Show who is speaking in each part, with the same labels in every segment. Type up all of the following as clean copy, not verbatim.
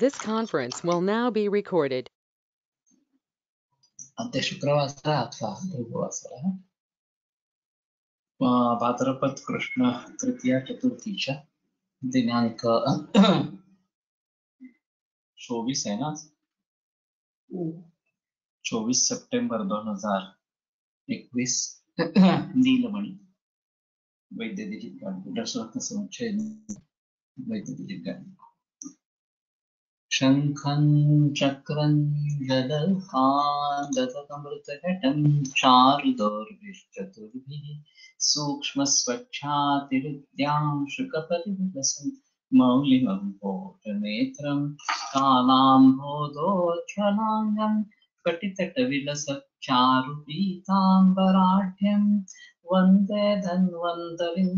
Speaker 1: This conference will now be recorded.
Speaker 2: अद्य शुक्रवासरः अथवा भृगुवासरः भाद्रपद कृष्ण तृतीया चतुर्थी च दिनांक 24 है ना 24 सितंबर 2021 नीलमणि वैद्यदीजित गणित दर्शरत्न समुच्चय वैद्यदीजित गणित शंखं चक्रं गदकान्दतमृतघटं चारुदौर्भिश्चतुर्भिः सूक्ष्मस्वच्छातिहृद्यां शुकपरिविलसन् मौलिमम्भोजनेत्रं कालाम्भोदोज्ज्वलाङ्गं कटितटविलसच्चारुपीताम्बराढ्यं वन्दे धन्वन्तरिं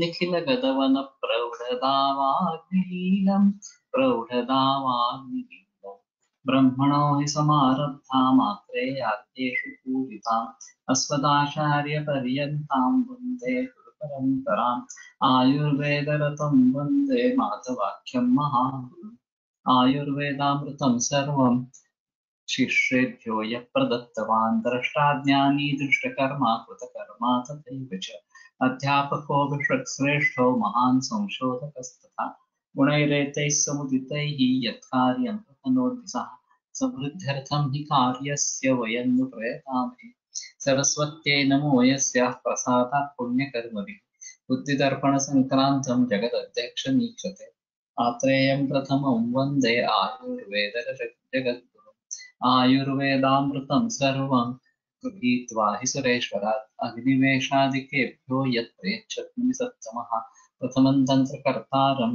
Speaker 2: निखिलगतवनप्रौढदावाग्निलीलम् प्रौढदावाग्निलीलम् ब्रह्मणो हि समारब्धा मात्रेयाद्येषु पूजिताम् अस्मदाचार्यपर्यन्तां वन्दे गुरुपरम्पराम् आयुर्वेदरतं वन्दे मातवाख्यं महागुरुम् आयुर्वेदामृतं सर्वं शिष्येभ्यो यः प्रदत्तवान् द्रष्टाज्ञानी दृष्टकर्मा कृतकर्मा तथैव च अध्यापको विश्वश्रेष्ठो महान् संशोधकस्तथा गुणैरेतैः समुदितैः यत्कार्यं प्रतनोति सः समृद्ध्यर्थं हि कार्यस्य वयं नु प्रयतामहे सरस्वत्यै नमो यस्याः प्रसादात् पुण्यकर्मभिः बुद्धिदर्पणसङ्क्रान्तं जगदध्यक्षमीक्षते आत्रेयं प्रथमं वन्दे आयुर्वेदजगद्गुरुम् आयुर्वेदामृतं सर्वं गृहीत्वा हि सुरेश्वरात् अग्निवेशादिकेभ्यो यत् प्रेच्छत्मि सत्तमः प्रथमं तन्त्रकर्तारं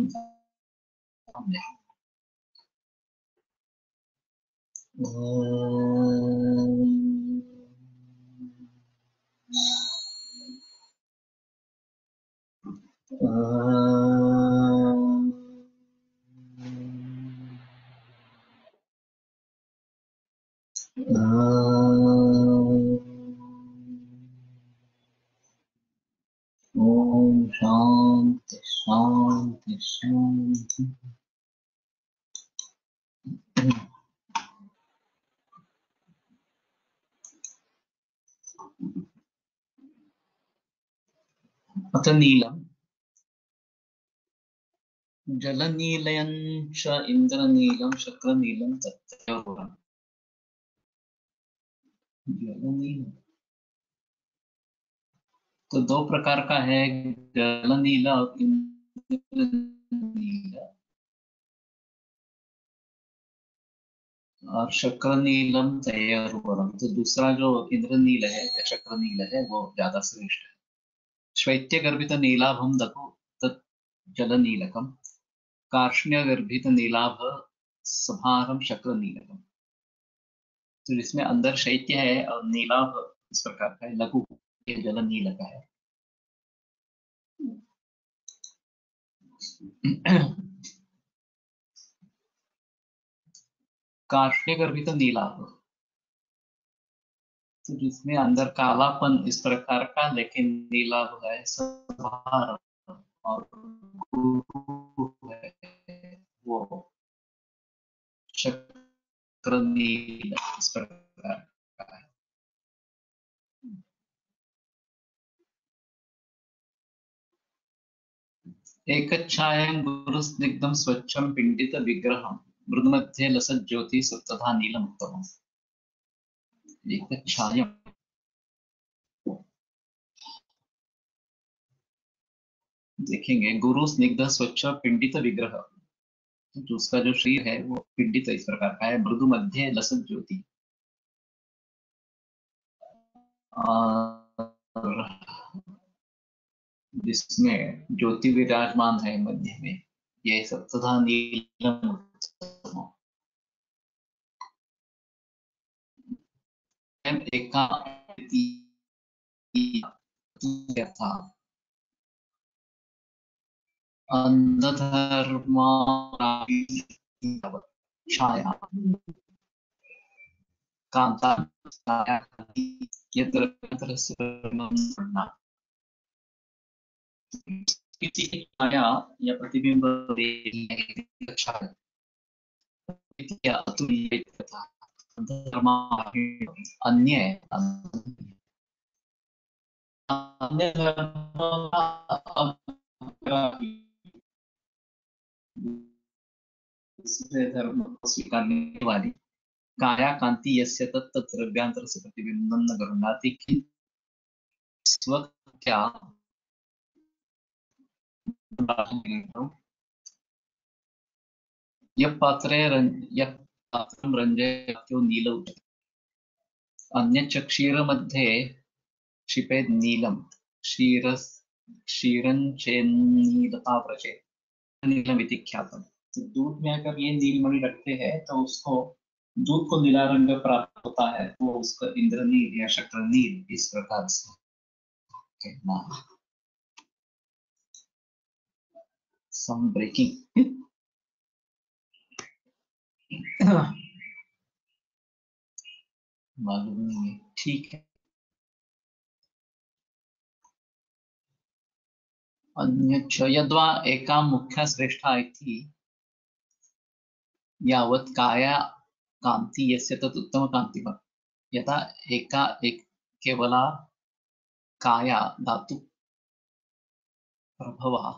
Speaker 2: ॐ शान्ति शान्ति शान्ति। अथ नीलम् जलनीलयं च इन्द्रनीलं शक्रनीलं तत्रैव जलनील तो दो प्रकार का है जलनीला और इंद्रनीला और शक्रनीलम तैयरुवरम। तो दूसरा जो इंद्रनील है या शक्रनील है वो ज्यादा श्रेष्ठ है। श्वैत्यगर्भित नीलाभम दको तत् जलनीलकम कार्ष्ण्यगर्भित नीलाभ सभारम शक्रनीलकम। तो जिसमें अंदर शैत्य है और नीलाभ इस प्रकार का है, लघु ये जलनील का है। कार्ष्ण्यगर्भित नीलाभ तो जिसमें अंदर कालापन इस प्रकार का लेकिन नीलाभ है सभारम और है वो शक्रनील इस प्रकार का है। एकच्छायं गुरुस्निग्धं स्वच्छं पिण्डित विग्रहं मृदुमध्ये लसज्ज्योति तथा नीलमुत्तमम्। एकच्छायं देखेंगे गुरु स्निग्ध स्वच्छ पिंडित विग्रह तो उसका जो शरीर है वो पिंडित इस प्रकार का है। मृदु मध्य लसत ज्योति और जिसमें ज्योति विराजमान है मध्य में ये सब तथा नीलम एका था अंधधर्मा छाया कांता यत्र यत्र स्वर्णं छाया या प्रतिबिंब छाया अतुल्य तथा अन्य अन्य धर्मों का दूसरे धर्म को स्वीकारने वाली काया कांति यस्य तत्त द्रव्यांतर से प्रतिबिंबन न गृह्णाति किंतु स्वक्या यः पात्रं रञ्जयत्यो नीलौ अन्यच्च क्षीरमध्ये क्षिपेद नीलम क्षीरं चेन्नीलता व्रजे नीलम इति ख्यातम। तो दूध में अगर ये नीलमणि रखते हैं तो उसको दूध को नीला रंग प्राप्त होता है, वो उसका इंद्रनील या शक्रनील इस प्रकार से कहना है। सम ब्रेकिंग मालूम नहीं है, ठीक है। अन्यच्च यद्वा एका मुख्या श्रेष्ठा इति यावत् काया कांति यस्य तत् उत्तम कांतिमत् यथा एका एक केवला काया धातु प्रभवा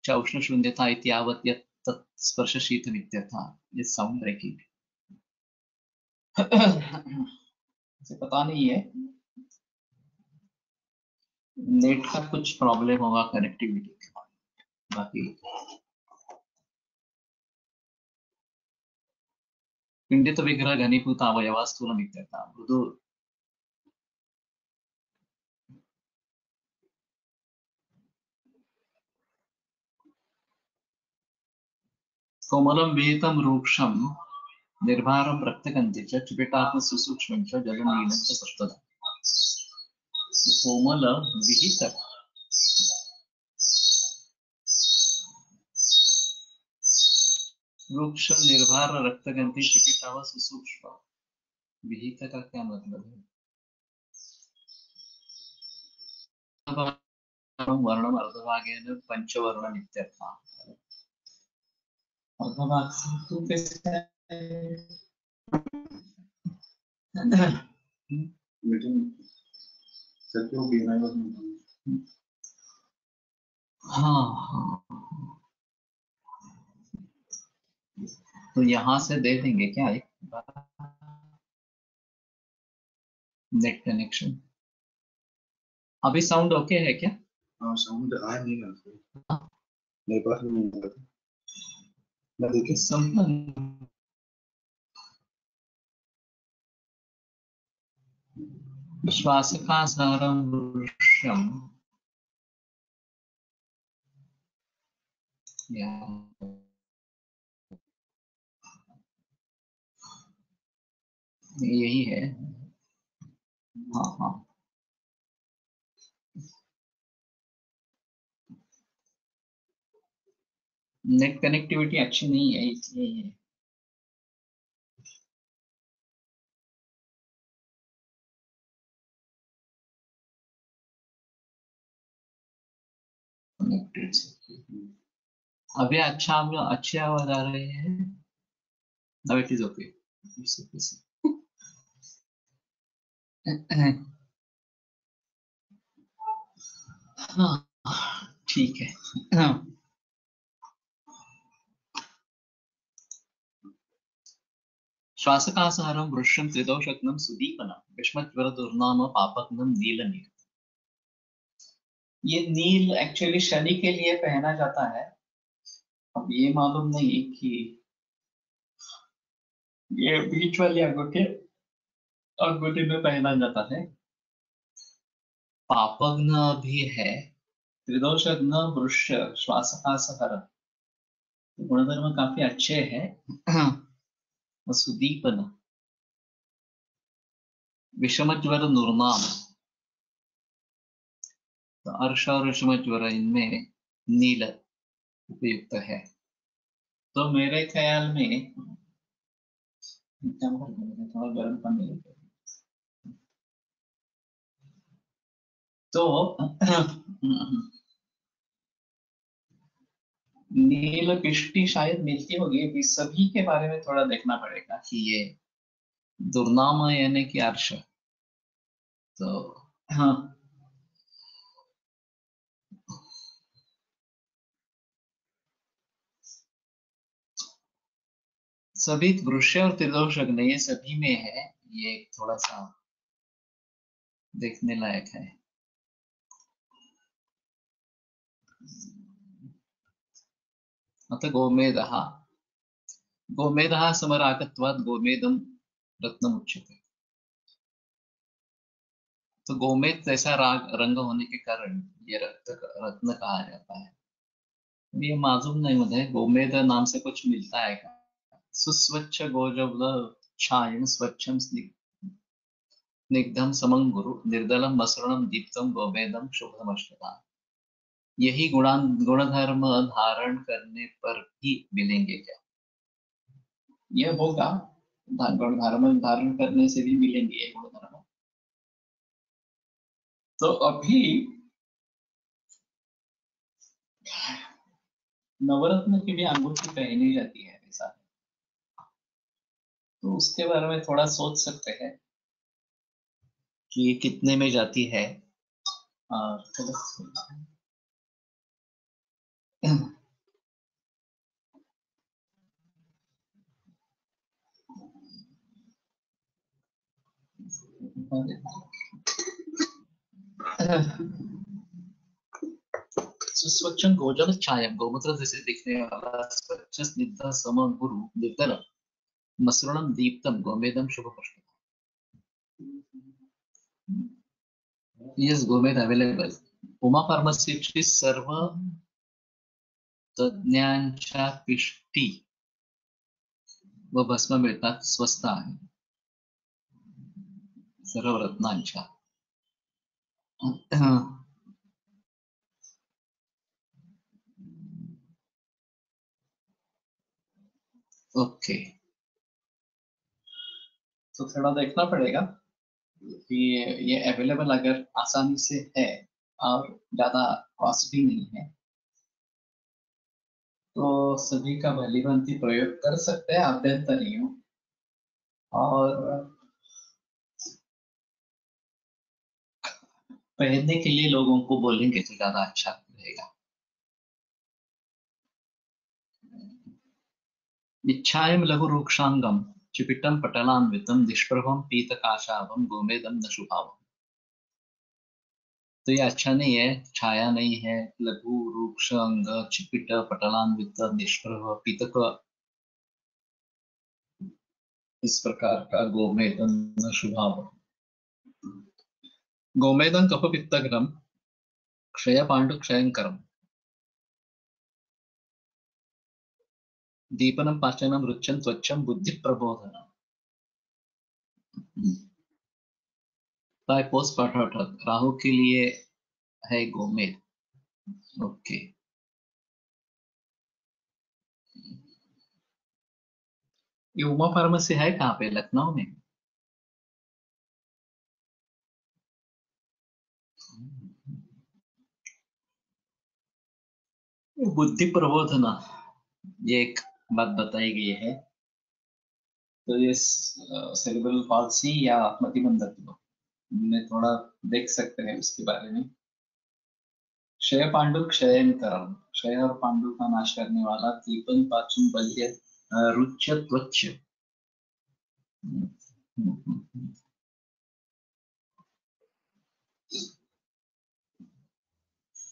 Speaker 2: च उष्णशून्यता इति यावत् यत् तत् स्पर्श शीतमित्यथा। ये साउंड ब्रेकिंग मुझे पता नहीं है, नेट का कुछ प्रॉब्लम होगा कनेक्टिविटी के बाद। बाकी पिंडित विग्रह घनीभूत अवयवा स्थूलमित्यथा। मृदु कोमलं विहितं रूक्षं निर्भारं रक्तगन्धि च चिपिटात्म सुसूक्ष्मं च जलं नीलं च सप्तदा। कोमल विहित रूक्ष निर्भार रक्तगंधि चिकिटाव सुसूक्ष्म। विहित का क्या मतलब है? वर्णम अर्धभागेन पंचवर्णम इत्यर्थः। अर्धभाग से कैसे हाँ, तो यहाँ से दे देंगे क्या एक नेट कनेक्शन? अभी साउंड ओके है क्या?
Speaker 3: हाँ, साउंड आ नहीं रहा मेरे पास नहीं आ रहा। मैं देखिए
Speaker 2: श्वासकासारं वृक्षं यही है। हाँ हाँ, नेट कनेक्टिविटी अच्छी नहीं है इसलिए अभी अच्छा अच्छी आवाज आ रही है। Now it is okay. It's okay. हाँ, ठीक है। श्वासकासारं वृक्षं त्रिदोषग्नं सुदीपनं विस्मज्वरदुर्नाम पापग्नं नीलनील। ये नील एक्चुअली शनि के लिए पहना जाता है। अब ये मालूम नहीं कि ये बीच वाली अंगूठे में पहना जाता है। पापग्न भी है, त्रिदोषग्न वृक्ष श्वासकासहर गुणधर्म काफी अच्छे हैं। सुदीपन विषमज्वर नुर्नाम, तो अर्श और विषमज्वर इनमें नील उपयुक्त है। तो मेरे ख्याल में थोड़ा गर्म पानी तो नील पिष्टी शायद मिलती होगी, अभी सभी के बारे में थोड़ा देखना पड़ेगा कि ये दुर्नाम यानी कि अर्श, तो हाँ सभी वृक्ष और त्रिदोष अग्नि ये सभी में है, ये थोड़ा सा देखने लायक है। अतः गोमेदः गोमेदः समरागत्वात् गोमेदं रत्नमुच्यते। तो गोमेद जैसा रंग होने के कारण ये रत्न कहा जाता है। ये मालूम नहीं मुझे गोमेद नाम से कुछ मिलता है क्या? सुस्वच्छ गोजवल छायम स्वच्छम स्निग्धम समं गुरु निर्दलम मसृणम दीप्तम गोमेदम शुभमश्नुता। यही गुणधर्म धारण करने पर भी मिलेंगे क्या? यह होगा, गुणधर्म धारण करने से भी मिलेंगे ये गुणधर्म। तो अभी नवरत्न की भी अंगूठी पहनी जाती है ऐसा, तो उसके बारे में थोड़ा सोच सकते हैं कि ये कितने में जाती है। और सुस्वच्छं गोजल छायम गोमूत्र जैसे दिखने वाला स्वच्छ स्निग्ध सम गुरु निर्दल मसृणम दीप्तम गोमेदम शुभ पुष्प। Yes, गोमेद अवेलेबल. उमा फार्मसीची सर्व तज्ञांच्या पिष्टी व भस्म मिळतात, स्वस्त आहे सर्व रत्नांच्या. ओके, तो थोड़ा देखना पड़ेगा कि ये अवेलेबल अगर आसानी से है और ज्यादा कॉस्ट भी नहीं है तो सभी का भलीभांति प्रयोग कर सकते हैं अभ्यंतरियों, और पहनने के लिए लोगों को बोलेंगे तो ज्यादा अच्छा रहेगा। इच्छायं लघु रूक्षांगम चिपिटम पटलान्वितम निष्प्रभम पीतकाशाभम गोमेदम न शुभावम। तो ये अच्छा नहीं है, छाया नहीं है, लघु रूक्ष अंग चिपिट पटलान्वित निष्प्रभ पीतक, इस प्रकार का गोमेदम न शुभावम। गोमेदम कफ पित्तग्रम क्षय पांडु क्षयंकरम दीपनम पाचनम रुचन त्वचम बुद्धि प्रबोधनम। पोस्ट राहु के लिए है गोमेद। ओके, ये उमा फार्मेसी है कहाँ पे? लखनऊ में। बुद्धि प्रबोधना ये एक बात बताई गई है, तो ये सेरेब्रल पाल्सी या मतिमंदत्व में थोड़ा देख सकते हैं उसके बारे में। क्षय पांडु क्षयंकरम, क्षय और पांडु का नाश करने वाला, दीपन पाचन बल्य रुच्य त्वच।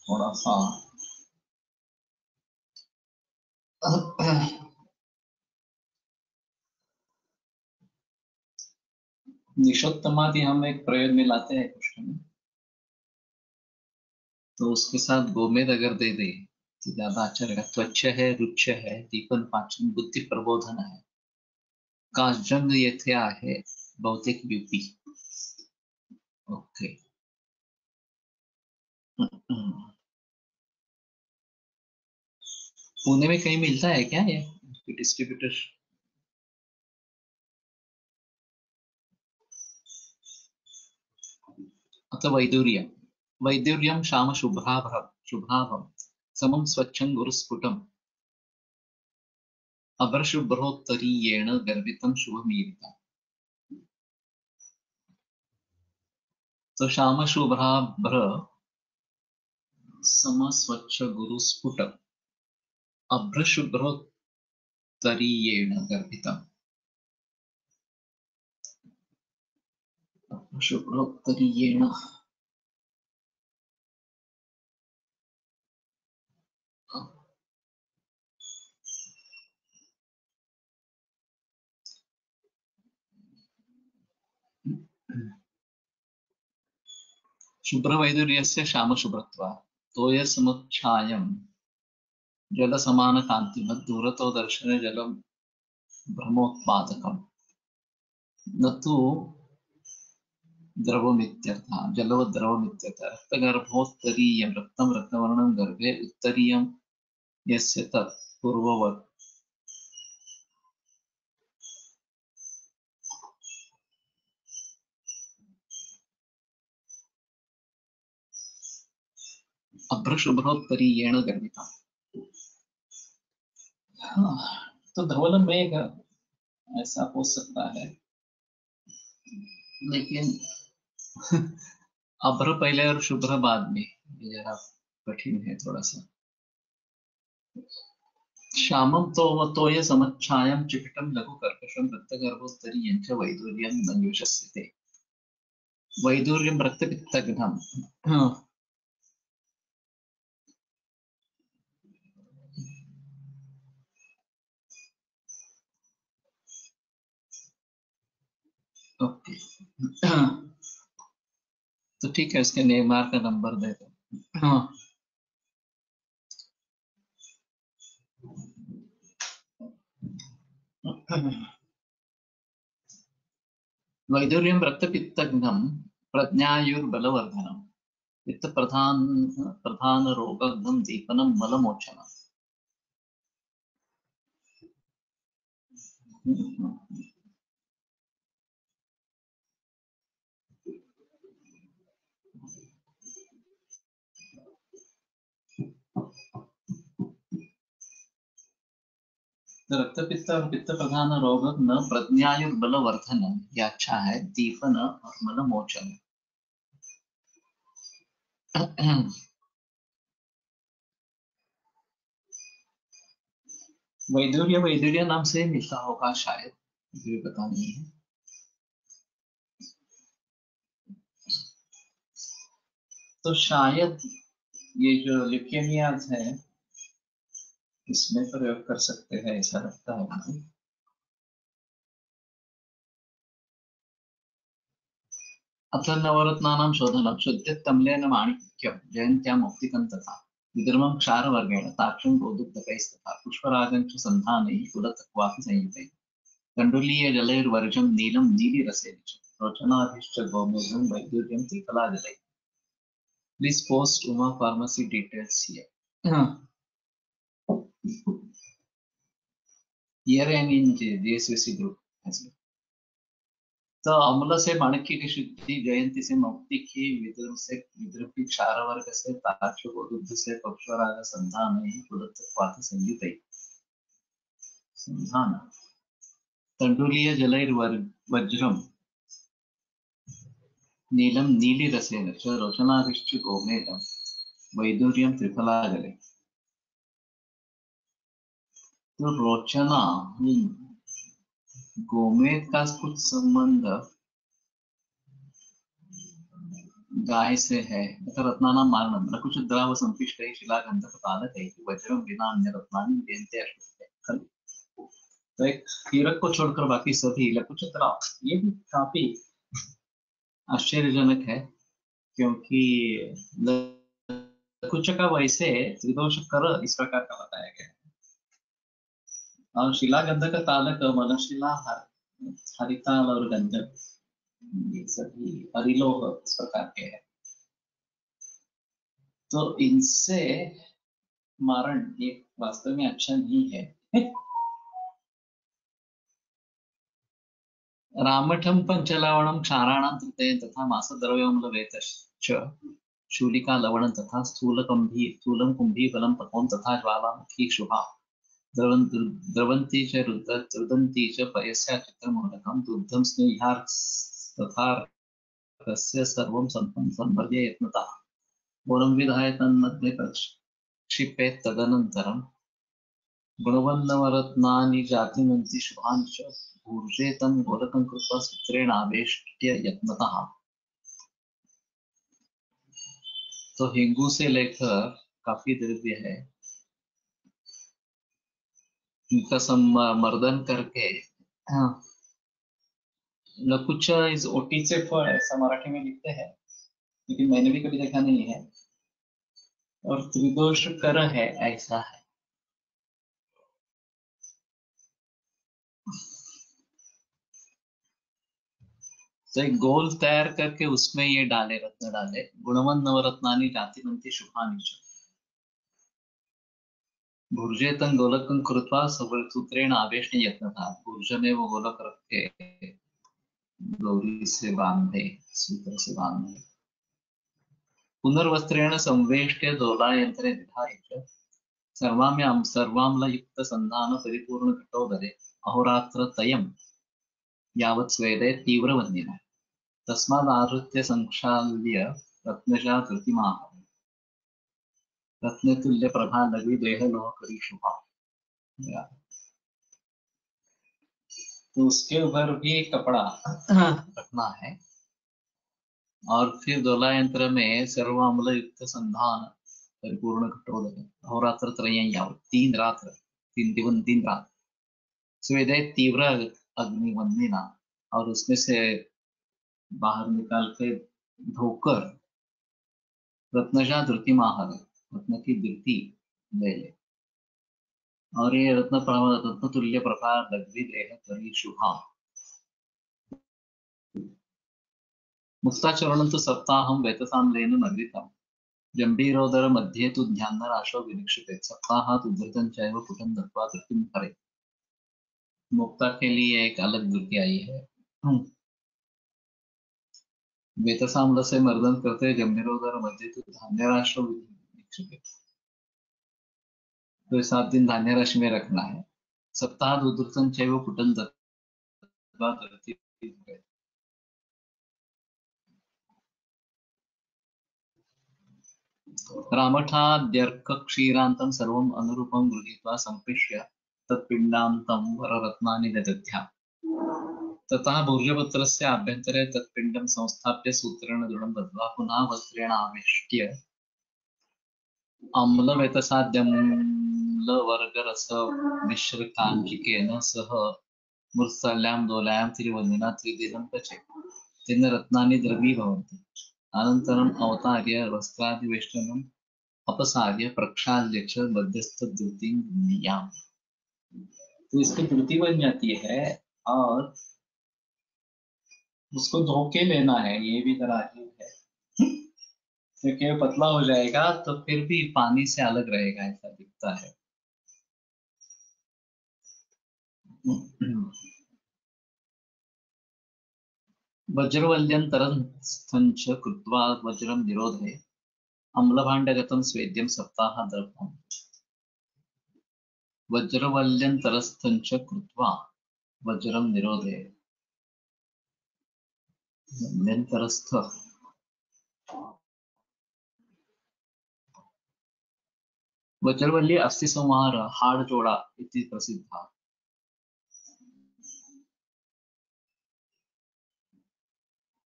Speaker 2: थोड़ा सा निषोत्तमादि हम एक प्रयोग में लाते हैं कुछ में, तो उसके साथ गोमेद अगर दे दे तो ज्यादा अच्छा रहेगा। त्वच है, रुच्य है, दीपन पाचन बुद्धि प्रबोधन है, काशजंग येथे आहे बहुतेक यूपी। ओके, पुणे में कहीं मिलता है क्या ये डिस्ट्रीब्यूटर? अथवा वैदूर्यम श्याम शुभ्राभम समम स्वच्छं गुरुस्फुटम अभ्रशुभ्रोत्तरीयेण गर्भितं शुभमीरितम्। तो श्याम शुभ्राभ्र सम स्वच्छ गुरुस्फुट अभ्रशुभ्रोत्तरीयेण गर्भितम्। अभ्रशुभ्रोत्तरीयेण शुभ्रवैदुर्यस्य श्यामशुभ्रत्वात् तोयसमुच्छायं जलसमानकान्तिमत् दूरतो दर्शने जलं भ्रमोत्पादकम् न तु द्रवमित्यर्थः। जलवद्द्रवमित्यर्थः। रक्तगर्भोत्तरीयं रक्तं रक्तवर्णं गर्भे उत्तरीयं यस्य तत् पूर्ववत् अभ्रशुभ्रोत्तरीयेण गर्भितम्। हाँ, तो धवल मेघ ऐसा हो सकता है, लेकिन अभ्र पहले और शुभ्र बाद में, ये जरा कठिन है थोड़ा सा। श्यामं तोय समच्छायं चिकिटं लघु कर्कशं रक्तगर्भोत्तरीयं च वैदुर्यं न विशस्यते। वैदुर्यं रक्तपित्तघ्नं। ओके, तो ठीक है, इसके नेमार का नंबर दे दो। वैदुर्यं रक्तपित्तघ्नं प्रज्ञायुर्बलवर्धनम् पित्त प्रधान रोगघ्नं दीपनं मलमोचनम्। रक्तपित्त और पित्त प्रधान रोगघ्न प्रज्ञायुर्बलवर्धनम्, यह अच्छा है, दीपन और मलमोचन। वैदुर्य वैदुर्य नाम से मिलता होगा शायद, मुझे पता नहीं है। तो शायद ये जो ल्यूकेमियाज है इसमें प्रयोग कर सकते हैं, ऐसा लगता है मुझे। अथ नवरत्नानां शोधनं शुद्धितम्लेन माणिक्यं जयन्त्या मौक्तिकं तथा विद्रुमं क्षारवर्गेण ताक्षं गोदुग्धकैस्तथा पुष्परागं च सन्धानैः कुलतक्वापि संयुतैः तण्डुलीयजलैर्वर्जं नीलं नीलिरसेन च रोचनाभिश्च गोमेदं वैदुर्यं त्रिफलाजलैः। Please post Uma pharmacy details here. Here and in JSVC group as well. तो अम्ल से माणिक्य की शुद्धि, जयंती से मौक्तिक की, विद्रुम से विद्रुम की क्षारवर्ग से, ताक्ष गोदुग्ध से, पक्षराग संधान कुलत्वात् संयुतैः संधान तण्डुलीय जलैर्वज्रं नीलं नीलिरसेन च रोचनाभिश्च गोमेदं वैदुर्यं त्रिफलाजलैः। तो रोचना गोमेद का कुछ संबंध गाय से है। रत्नानां मारणं न कुछ द्राव संपिष्टैः शिलागन्धकपालकैः वज्रं विना अन्य रत्नानि विद्यन्ते अश्वत्थे खलु। तो एक हीरक को छोड़कर बाकी सभी लकुच द्राव, ये भी काफी आश्चर्यजनक है, क्योंकि लकुच का वैसे त्रिदोष कर इस प्रकार का बताया गया है, और शिलागंधक तालक मलशिला हरिताल और गंधक ये सभी हरिलोह इस प्रकार के हैं। तो इनसे मारण ये वास्तव में अच्छा नहीं है। रामठम पंचलवणम क्षाराणां तृतीय तथा मासद्रव्यमलवेतश्च शूलिका लवणं तथा स्थूलं कुंभी फलं तपों तथा ज्वालामुखी शुभा द्रवन्ती च रुदन्ती च पयस्या चित्रमोदकं दुग्धं स्नेह्यास्तथा रस्य सर्वं संवर्ध्य यत्नतः गुणं विधाय तन्मध्ये प्रक्षिपेत् तदनन्तरं गुणवन्नवरत्नानि जातिमन्ति शुभानि च ऊर्जे तं गोलकं कृत्वा सूत्रेणावेष्ट्य यत्नतः। तो हिंगू से लेकर काफी द्रव्य है, उनका मर्दन करके, हाँ, लकुचा इस ओटीचे फळ ऐसा मराठी में लिखते हैं, लेकिन मैंने भी कभी देखा नहीं है। और त्रिदोष कर है, ऐसा है। तो एक गोल तैयार करके उसमें ये डाले, रत्न डाले, गुणवन नवरत्नानि जातिमन्ति शुभानि च भुर्जेतं गोलकं कृत्वा सूत्रेण आवेष्य यत्न था। भुर्ज में वो गोलक रख के गौरी से बांधे, सूत्र से बांधे। पुनर्वस्त्रेण संवेष्ट्य दोलायंत्रे निधाय च सर्वाम्लयुक्त संधान परिपूर्ण घटोदरे अहोरात्र तयं यावत् स्वेदे तीव्रवन्येन तस्मादाहृत्य संक्षाल्य रत्नजा धृतिमाह रत्नतुल्य प्रभा लघु देहलोह करी शुभा। तो उसके ऊपर भी कपड़ा रखना है। और फिर दोला यंत्र में सर्वाम्ल युक्त संधान परिपूर्ण घटोदरे अहोरात्र त्रयं यावत् 3 रात्र 3 दिन 3 रात स्वेदे तीव्र अग्निवन्येना, और उसमें से बाहर निकाल के धोकर रत्नजा धृति माहर, रत्न की धृति ले ले। और ये रत्न तुल्य प्रकार लघ्वी देह करी शुभा। मुक्ताचरणं तु सप्ताहं वेतसाम्लेन मर्दितं जम्बीरोदर मध्ये तु ध्यानराशो विनिक्षिपेत् सप्ताहात् उद्धृतं चैव पुटं दत्वा धृतिं हरेत्। मुक्ता के लिए एक अलग धृति आई है। वेतसाम्ल से मर्दन करते जम्बीरोदर मध्य तु धान्यराशो विनिक्षिपेत्, तो 7 दिन धान्य राशि में रखना है। सप्ताह उद्धृतं चैव पुटं दत्वा धृतिं हरेत्। रामठाद्यर्क क्षीरान्तं सर्वम् अनुरूपं गृहीत्वा सम्प्रेष्य तत्पिण्डान्तं वररत्नानि ददध्या ततः भूर्जपत्रस्य आभ्यन्तरे तत्पिण्डं संस्थाप्य सूत्रेण दृढं बद्ध्वा पुनः वस्त्रेण आवेष्ट्य अम्लवेतसाद्यम्लवर्गरस मिश्रकाञ्चिकेन सह मृत्सल्यां दोलायां त्रिवन्दिना त्रिदिनं पचेत् तेन रत्नानि द्रवीभवन्ति। अनन्तरम् अवतार्य वस्त्रादिवेष्टनम् अपसार्य प्रक्षाल्य च मध्यस्थधृतिं गृह्णीयाम्। तो इसकी धृति बन जाती है और उसको धो के लेना है। ये भी तराजू है, क्योंकि पतला हो जाएगा तो फिर भी पानी से अलग रहेगा, ऐसा दिखता है। वज्रवल्यन्तरस्थञ्च कृत्वा वज्रं निरोधे अम्लभाण्डगतं स्वेद्यं सप्ताहाद्रव्यम्। वज्रवल्यन्तरस्थञ्च कृत्वा वज्रं निरोधे, वल्यन्तरस्थ वज्रवल्ली अस्थि संहार हाड़ जोड़ा इति प्रसिद्धा।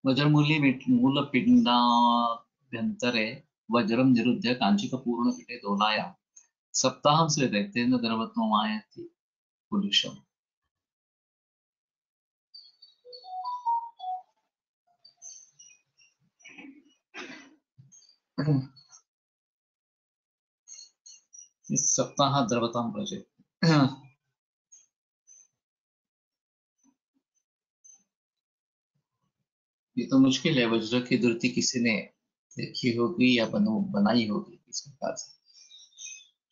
Speaker 2: वज्रमूली मूलपिण्डाभ्यन्तरे वज्रं निरुध्य काञ्चिकपूर्णपीठे दोलायां सप्ताहं स्वेदे तेन द्रवत्वमायाति पुरुषम्। इस सप्ताह द्रवतां प्रजे। ये तो मुश्किल है, वज्र की धृति किसी ने देखी होगी या बनाई होगी इस प्रकार से।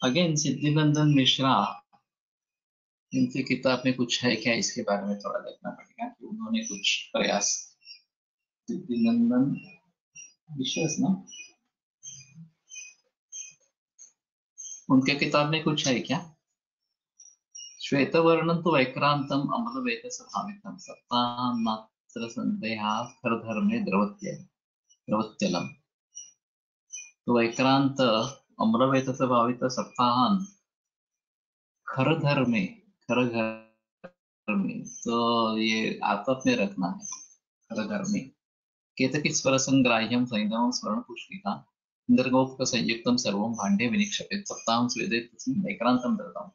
Speaker 2: अगेन सिद्धिनंदन मिश्रा, इनकी किताब में कुछ है क्या, इसके बारे में थोड़ा देखना पड़ेगा कि उन्होंने कुछ प्रयास, सिद्धिनंदन विश्वास ना, उनके किताब में कुछ है क्या? श्वेतवर्णं तु वैक्रान्तम् अमलवेतसभावितं सप्ताहान् मात्र सन्देहाः खरधर्मे द्रवत्यलम्। तो वैक्रांत अम्लवेतसभावित सप्ताहान् खरधर्मे तो ये आत्म में रखना है। खरधर्मे केतकी स्वर संग्राह्यम संयमं स्वर्ण पुष्पिका इंद्रगोप्त संयुक्तम सर्वं भांडे विनिक्षेपेत सप्ताहं स्वेदेत तस्मिन् वैक्रांतम दत्तम।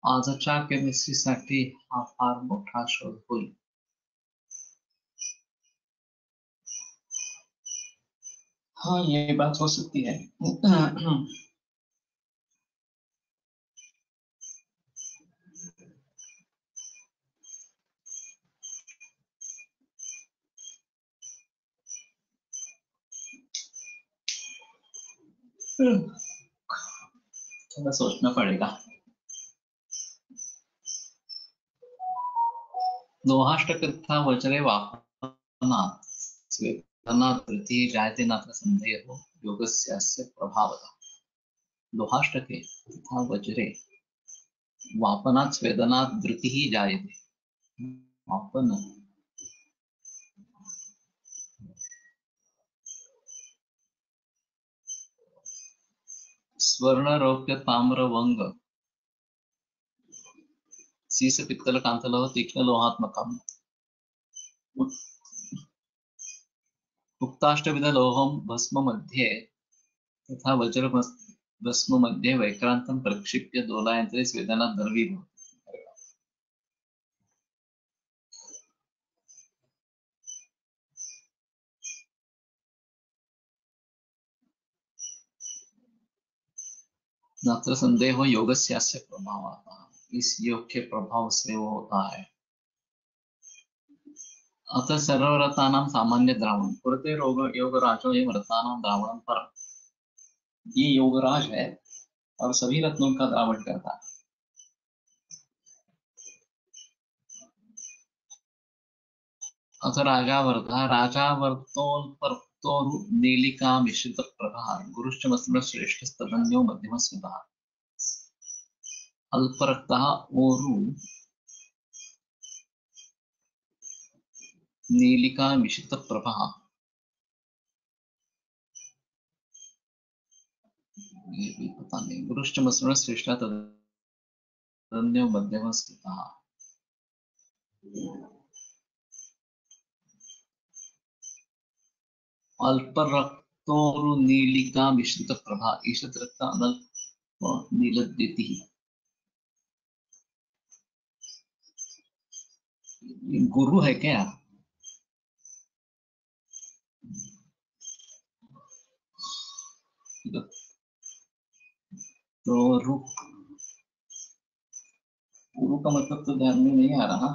Speaker 2: आजच्या केमिस्ट्रीसाठी हा फार मोठा शोध होईल। हाँ, ये बात हो सकती है। थोड़ा सोचना पड़ेगा। दोहाष्टकृत्था वज्रे वाहनात् स्वेदनात् तृतीये जायते नात्र सन्देहो योगस्यास्य प्रभावतः। दोहाष्टके तथा वज्रे वापनात् स्वेदनात् धृतिः जायते। वापन स्वर्ण रौप्य ताम्र वंग सीस पित्तल कांतलः तीक्ष्ण लोहात्मकम् उक्ताष्टविध लोहं भस्म मध्ये तथा वज्र भस्म मध्ये वैक्रांतं प्रक्षिप्य दोलायन्त्रे स्वेदनात् द्रवीभवति। नात्र संदेहो योगस्यास्य प्रभावः। इस योग के प्रभाव से वो होता है। अतः सर्वरतानां सामान्य द्रावण पुरते योगराजो एवं रत्नानां द्रावणं परम्। ये योगराज है और सभी रत्नों का द्रावण करता है। अथ राजावर्तोल्पर्तोरु नीलिका मिश्रित प्रभा गुरुश्च मस्मश्रेष्ठस्तदन्यो मध्यमस्मितः। अल्परक्तः ओरु नीलिका मिश्रित प्रभा ये भी पता नहीं। गुरुश्च मस्मश्रेष्ठः तदन्यो मध्यमस्मितः। अल्परक्तोरु नीलिका मिश्रित प्रभा ईशत रक्त अनल्प नीलद्युतिः। गुरु है क्या? तो गुरु का मतलब तो ध्यान में नहीं आ रहा।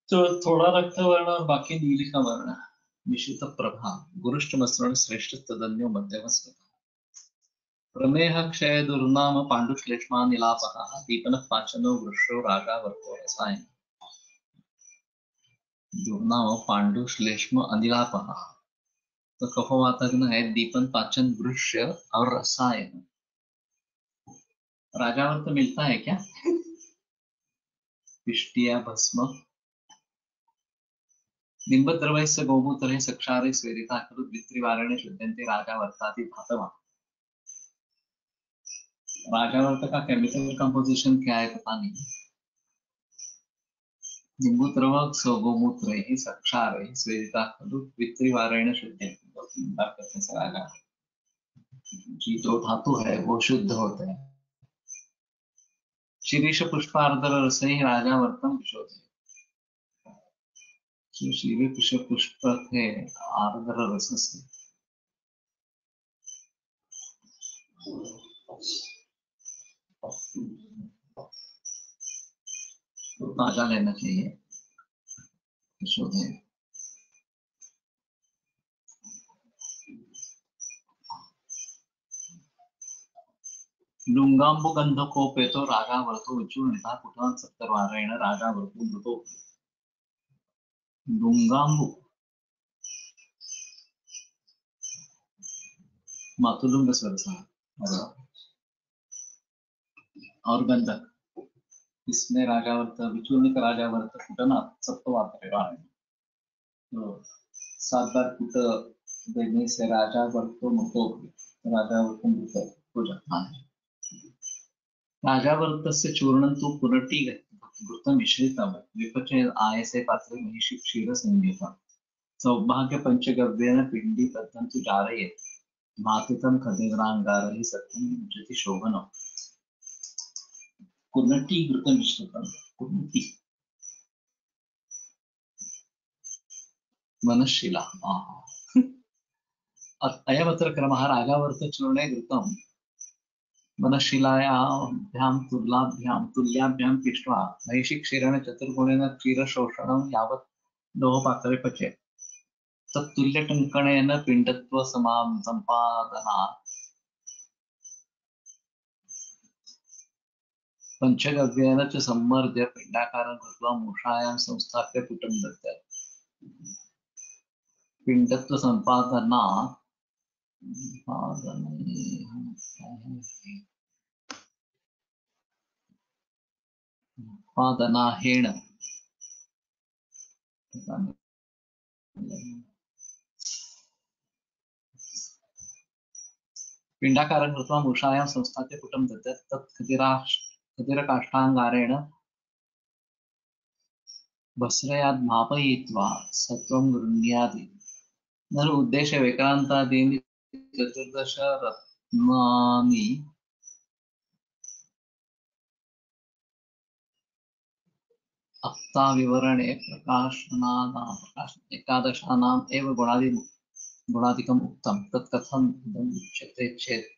Speaker 2: तो थोड़ा रक्त वर्ण और बाकी नीली का वर्ण मिश्रित प्रभा गुरुश्च मस्मरण श्रेष्ठ तदन्यो मध्यमस्मितः। प्रमेह क्षय दुर्नाम पाण्डुश्लेष्मा नीलापः दीपनः पाचनो वृक्षो राजा वर्तो रसायन। दुर्नाम पाण्डुश्लेष्म अनिलापः तो कफवातग्न है। दीपन पाचन वृक्ष और रसायन। राजावर्त मिलता है क्या? पिष्टिया भस्म बिंबद्रवैस्य गोमूत्रे सक्षारे स्वेदिता खलु द्वित्रिवारेण शुद्धन्ते राजावर्ताति धातवः। राजावर्त का केमिकल कंपोजिशन क्या है पता नहीं। निम्बुद्रव गोमूत्र सक्षार स्वेदिता खलु द्वित्रिवारेण शुद्धन्ते राजा जी दो धातु है वो शुद्ध होते हैं। शीरीष पुष्पार्धर रसैः राजावर्तम विशोधयेत्। शीरे पुष्प थे आर्द्र रस से। तो ताजा लेना चाहिए। विशोधयेत्। लुंगाम्बुगंधकोपेतो राजावर्तो विचूर्णिता कुटान् सप्तवारेण राजावर्तो मृतो। लुंगाम्बु मातुलुंग स्वरसः और गंधक, इसमें राजावर्त विचूर्णिक राजावर्त कुटनाथ सप्तवार्तिक है। तो 7 बार कुट देने से राजावर्त मुक्त राजावर्त मुक्त हो जाता है। राजावर्त से चूर्णं तु पुनर्टी घृत मिश्रितम विपचे आयसे पात्रे महिषी क्षीर संयुतम सौभाग्य पंचगव्येन पिंडी बद्धं तु जारयेत् मातितं खदिरांगारहि सत्यं ज्योति शोभनम्। कुन्नटी घृत मिश्रितम, कुन्नटी मनशिला। अयमत्र क्रमः राजावर्त चूर्णे घृतं मनशिलायाभ्यां तुल्याभ्यां पिष्ट्वा महिषी क्षीरेण चतुर्गुणेन क्षीरशोषणं यावत् लोहपात्रे पचेत् तत्तुल्यटङ्कणेन पिण्डत्व संपादनात् पंचगव्येन च सम्मर्द्य पिण्डाकारं कृत्वा मूषायां संस्थाप्य पुटं दत्यात्। पिण्डत्व संपादनात् पादनाहेण पिण्डाकारं कृत्वा मूषायां संस्थाप्य पुटं दत्यात् तत् खदिरकाष्ठाङ्गारेण भस्रयाद् मापयित्वा सत्वं गृह्णाति। नर उद्देश्य विक्रांतादीनि 14 रत्नानि अप्ताविवरणे एकादशानाम् एव गुणादिकम् उक्तं। तत् कथम् उच्यते चेत्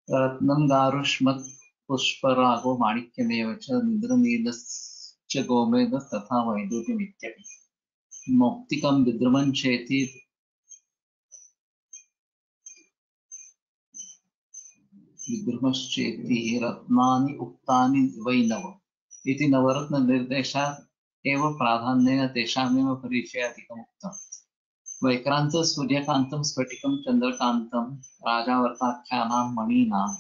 Speaker 2: रत्नं दारुष्मत् पुष्परागो माणिक्यमेव च निद्रनीलश्च गोमेदस्तथा वैदूर्यमित्यपि मौक्तिकं विद्रुमं चेति विद्रुमश्चेति रत्नानि उक्तानि वै नव इति नवरत्न निर्देशात् एव प्राधान्येन तेषामेव परिचयादिकम् उक्तम्। वैक्रान्त सूर्यकान्तं स्फटिकं चन्द्रकान्तं राजावर्ताख्यानां मणीनाम्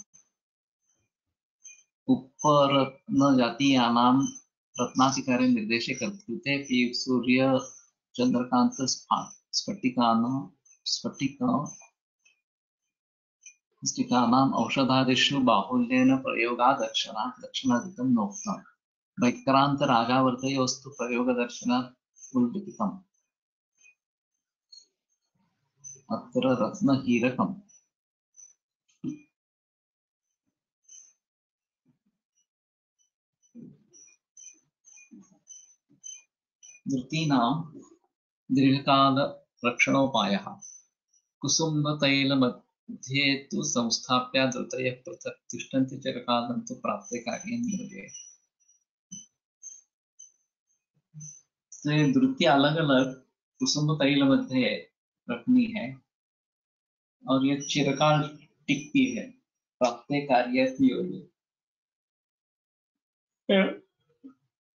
Speaker 2: उपरत्नजातीयानां रत्नाधिकारे निर्देशे कर्तृतेऽपि सूर्य चन्द्रकान्त स्फटिकानाम् औषधादिषु बाहुल्येन प्रयोगादर्शनात् दक्षिणादिकं नोक्तम्। वैक्रान्त राजावर्तयोस्तु प्रयोगदर्शनात् उल्लिखितम्। अत्र रत्नहीरकम् धृतीनां दीर्घकाल रक्षणोपायः कुसुमतैलमध्ये तु संस्थाप्य धृतयः पृथक् तिष्ठन्ति चिरकालं तु प्राप्ते कार्ये नियोजयेत्। तो ये धृति अलग अलग कुसुम तैल मध्ये रखनी है और ये चिरकाल टिकती है प्राप्ते कार्य नियोजयेत्।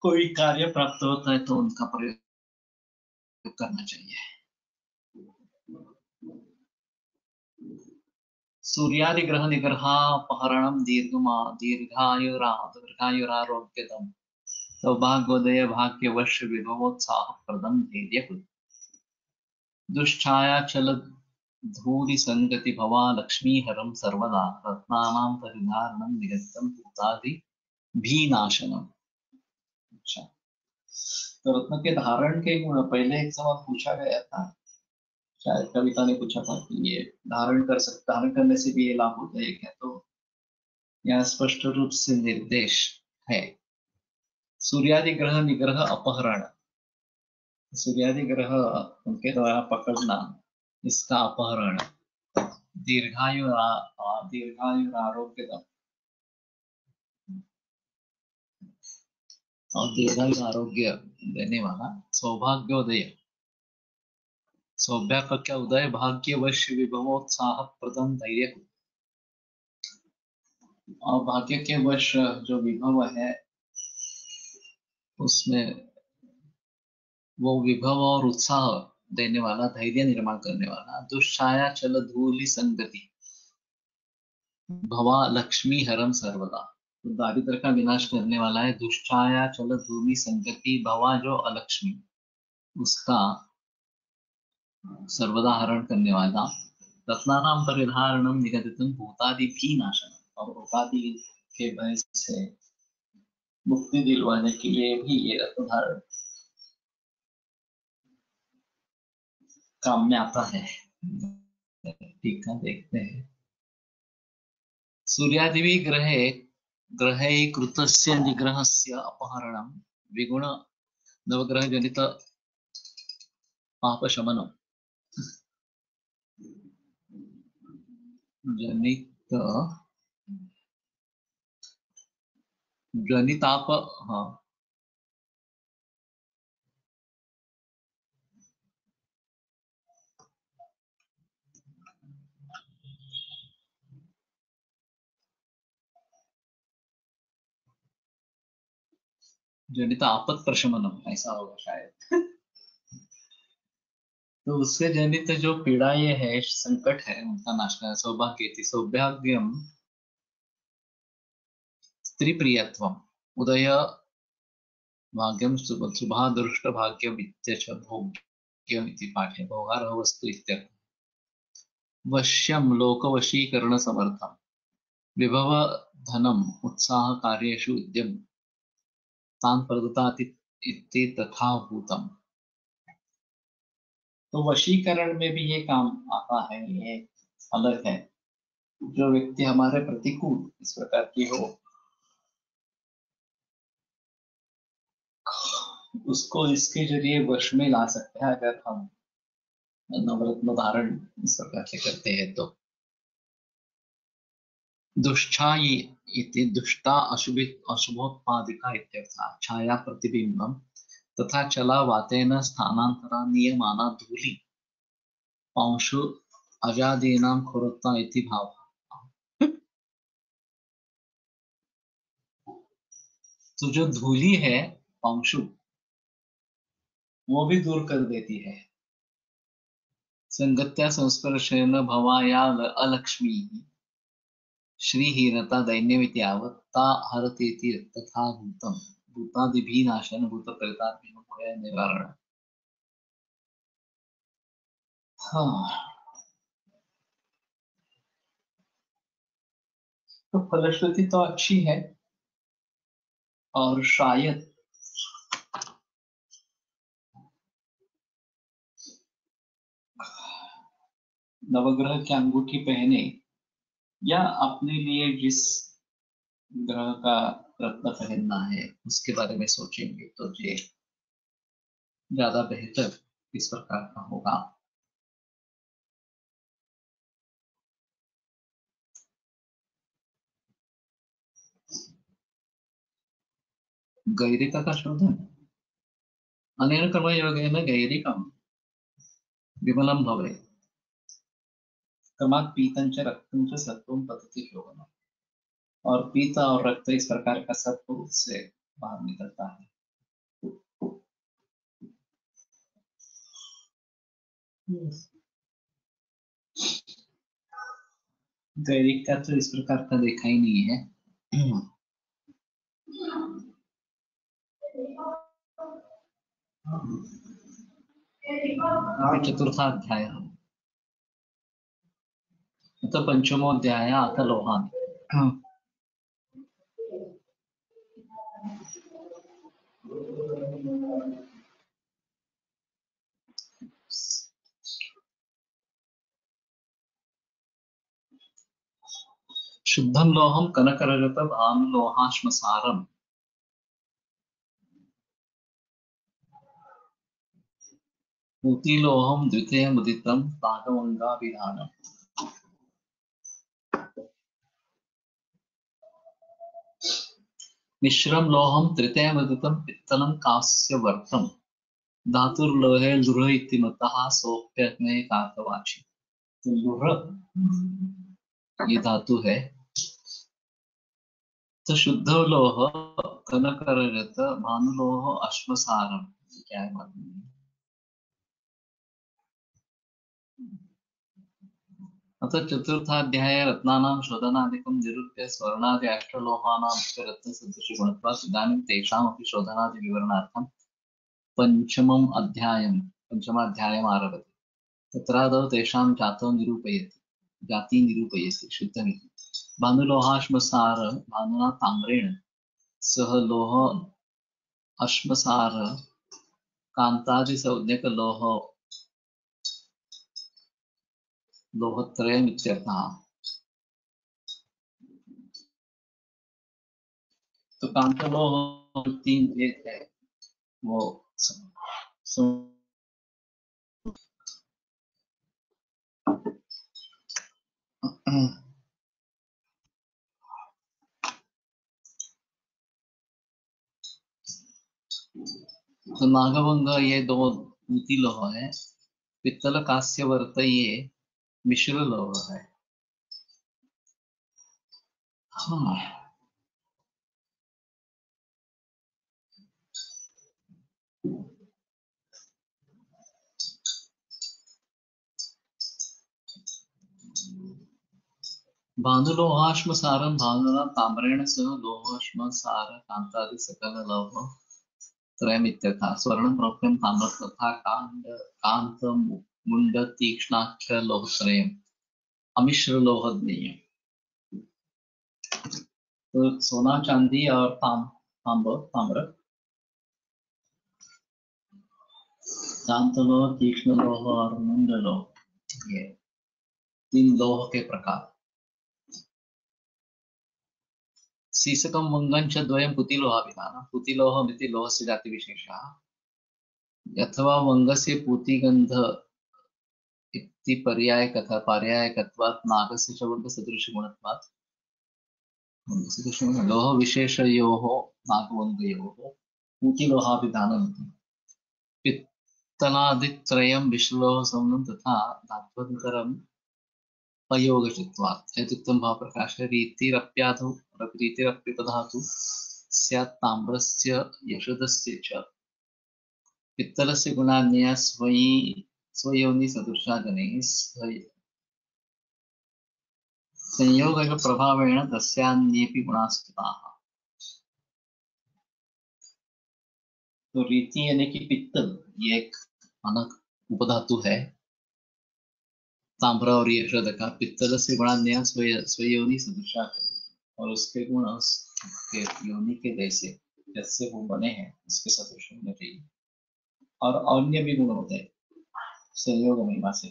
Speaker 2: कोई कार्य प्राप्त होता है तो उनका प्रयोग करना चाहिए। सूर्यादि ग्रह निग्रहापहरणं दीर्घायुरारोग्यदम् सौभाग्योदय भाग्यवश विभवोत्साहप्रदं धैर्यकृत् दुश्छायाचल धूलि संगति भवा लक्ष्मीहरं सर्वदा रत्नानां परिधारणं निगत्तं भूतादि भीनाशनम्। अच्छा, तो रत्न के धारण के गुण पहले एक सवाल पूछा गया था, शायद कविता ने पूछा था कि ये धारण करने से भी ये लाभ होता है क्या? तो यहाँ स्पष्ट रूप से निर्देश है सूर्यादि ग्रह निग्रह अपहरण। सूर्यादि ग्रह उनके द्वारा पकड़ना, इसका अपहरण। दीर्घायु आरोग्यदम और दीर्घायु आरोग्य देने वाला सौभाग्योदय। सौभाग्य का उदय भाग्यवश विभवोत्साह प्रदम धैर्य। और भाग्य के वश जो विभव है उसमें वो विभव और उत्साह देने वाला, धैर्य निर्माण करने वाला। दुश्छाया चल धूलि संगति, भवा लक्ष्मी हरम सर्वदा, तो दारिद्र का विनाश करने वाला है। दुष्टाया चल धूमि संगति, भवा जो अलक्ष्मी, उसका सर्वदा हरण करने वाला। रत्नानाम परिधारणम निगदितम भूतादि भी नाशनम, और भूतादि के भय से मुक्ति दिलवाने के लिए भी ये रत्न धारण काम में आता है। ठीक है, देखते हैं। सूर्यादिवि ग्रहे ग्रहे कृतस्य निग्रहस्य अपहरणम विगुण नवग्रह जनित पापशमनम, जनित जनिताप, हाँ, जनित आपत प्रशमनम ऐसा होगा शायद। तो उससे जनित जो पीड़ा ये है, संकट है, उनका नाश करना। सौभाग्य सौभाग्यम स्त्री प्रियत्वम उदय भाग्यम शुभा दृष्ट भाग्यम इत्यच भोग्यम इति पाठे, भोगार्ह वस्तु इत्यर्थ। वश्यम लोकवशीकरण समर्थम विभव धनम उत्साह कार्येषु उद्यम तान प्रदत्ताति इति तथा भूतम। तो वशीकरण में भी ये काम आता है। ये अलग है। जो व्यक्ति हमारे प्रतिकूल इस प्रकार की हो, उसको इसके जरिए वश में ला सकते हैं, अगर हम नवरत्न धारण इस प्रकार से करते हैं तो। दुष्छायी इति दुष्टा अशुभोत्पादिका इत्यर्थः, छाया प्रतिबिंबम तथा चला वातेन स्थानांतरा नियमाना धूलि पांशु अजादीनां खुरता इति भावः। तो जो धूली है पांशु, वो भी दूर कर देती है। संगत्या संस्पर्शेन भवाया अलक्ष्मी श्रीहीनता दैन्यमिति यावत् ता हरतीति तथा भूतम भूतादिभिः नाशन भूत प्रेतादिभिः भय निवारण। हाँ, तो फलश्रुति तो अच्छी है, और शायद नवग्रह की अंगूठी पहने या अपने लिए जिस ग्रह का रत्न पहनना है उसके बारे में सोचेंगे तो ये ज्यादा बेहतर इस प्रकार का होगा। गैरिका का शोधन अनेन कर्मयोगेन गैरिकम विमलम भवेत्, क्रमात् पीतं च रक्तं च सत्वं पतति शोभनम्। और पीता और रक्त इस प्रकार का सत्व उससे बाहर निकलता है। गैरिक का तो इस प्रकार का देखा ही नहीं है। चतुर्थाध्याय अथ पंचमोऽध्याय अथ लोहान। शुद्धं लोहं कनकरजत भानुलोहाश्मसारम् पूतिलोहं द्वितीयमुदितं तागमङ्गाभिधानम्। मिश्रं लोहं तृतीयमुदितं पित्तलं कांस्यवर्तम् धातुर्लोहे लुह इति मतः सोऽप्यग्ने कार्तवाची। तो लुह ये धातु है। तो शुद्ध लोह कनकरजत भानुलोह अश्मसारम, क्या है मालूम नहीं। अथ चतुर्थाध्याये रत्नानां शोधनादिकं निरूप्य स्वर्णादि अष्टलोहानां रत्नसदृशगुणत्वात् इदानीं तेषामपि शोधनादिविवरणार्थं पञ्चमाध्यायम् आरभते। तत्रादौ तेषां जाति निरूपयति शुद्धमिति। भानुलोहाश्मसार भानुना ताम्रेण सह लोह अश्मसार कान्तादिसंज्ञकलोह लोहत्रयमित्यर्थः। तो कांतलोह तीन भेद है वो तो नागभंग ये दो ऊती लोह है, पित्तल कांस्यवर्त ये मिश्र लोह है। हाँ। भानुलोहाश्मसारं भानुना ताम्रेण सह लोहाश्मसार कांतादि सकल लोह त्रयमित्यर्थः। स्वर्णं रौप्यं ताम्रं तथा कांत मुंड तीक्ष्णाख्य लोहत्रयम् अमिश्र लोहज्ञेयम्। तो सोना चांदी और ताम्र कांत लोह तीक्ष्ण लोह और मुंड लोह, ये तीन लोह के प्रकार। सीसकं वंगं च द्वयं पुतिलोहाभिधानं। पुतिलोहमिति लोहस्य जातिविशेषः। अथवा वंगस्य पूतिगन्ध इति पर्यायकत्वात् नागस्य च वंगसदृशगुणत्वात् लोहविशेषयोः नागवङ्गयोः पूतिलोहाभिधानम् इति। पित्तलादित्रयं विश्वलोहसमनं तथा धात्वन्तरम् अयोगशत्वात्। हेतुत्वं भावप्रकाशः। रीतिरप्यपधातु स्यात् ताम्रस्य यशोदस्य च पित्तलस्य गुणान्यया स्वयोनिसदृशा जनैः संयोगप्रभावेण तस्यान्येऽपि गुणाः स्थिताः। तो रीति यानी कि पित्तल, ये एक अनक उपधातु है। ताम्र और यशोद का पित्तल से गुणान्यया स्वयोनि सदृशा और उसके गुण उसके योनि के जैसे जैसे वो बने हैं उसके सदृश होने चाहिए। और अन्य भी गुण होते हैं संयोग महिमा से।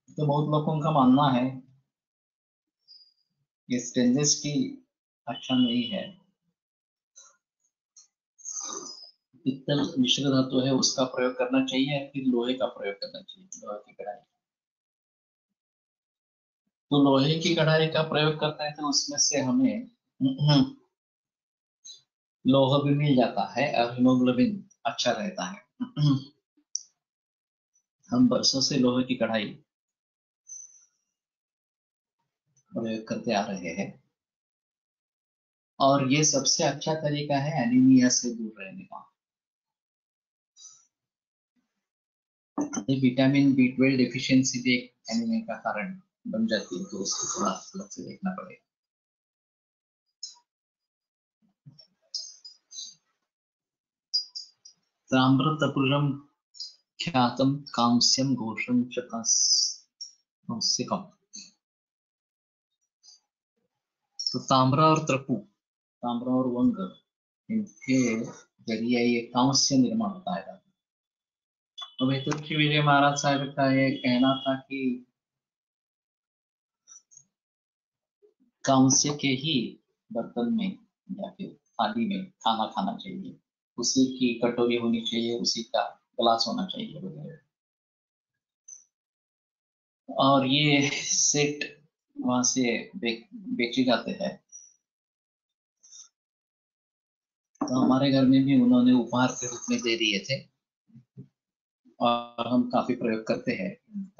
Speaker 2: तो बहुत लोगों का मानना है कि स्टेनलेस स्टील अच्छा नहीं है, पित्तल मिश्र धातु है उसका प्रयोग करना चाहिए या फिर लोहे का प्रयोग करना चाहिए, लोहे की कढ़ाई। तो लोहे की कढ़ाई का प्रयोग करते हैं तो उसमें से हमें लोहा भी मिल जाता है और हीमोग्लोबिन अच्छा रहता है। हम बरसों से लोहे की कढ़ाई प्रयोग करते आ रहे हैं और ये सबसे अच्छा तरीका है एनीमिया से दूर रहने का। विटामिन B12 डिफिशियंसी भी एक एनीमिया का कारण बन जाती है, तो उसको थोड़ा अलग से देखना पड़ेगा। ताम्रतपुरं ख्यातं कांस्यं घोषं च कांस्यकम्। तो ताम्र और त्रपु, ताम्र और वंग, इनके जरिए ये कांस्य निर्माण होता है। तो बेतुर्की विजय महाराज साहब का ये कहना था कि कांस्य के ही बर्तन में या फिर थाली में खाना खाना चाहिए, उसी की कटोरी होनी चाहिए, उसी का गिलास होना चाहिए वगैरह। और ये सेट वहां से बेचे जाते हैं। तो हमारे घर में भी उन्होंने उपहार के रूप में दे दिए थे और हम काफी प्रयोग करते हैं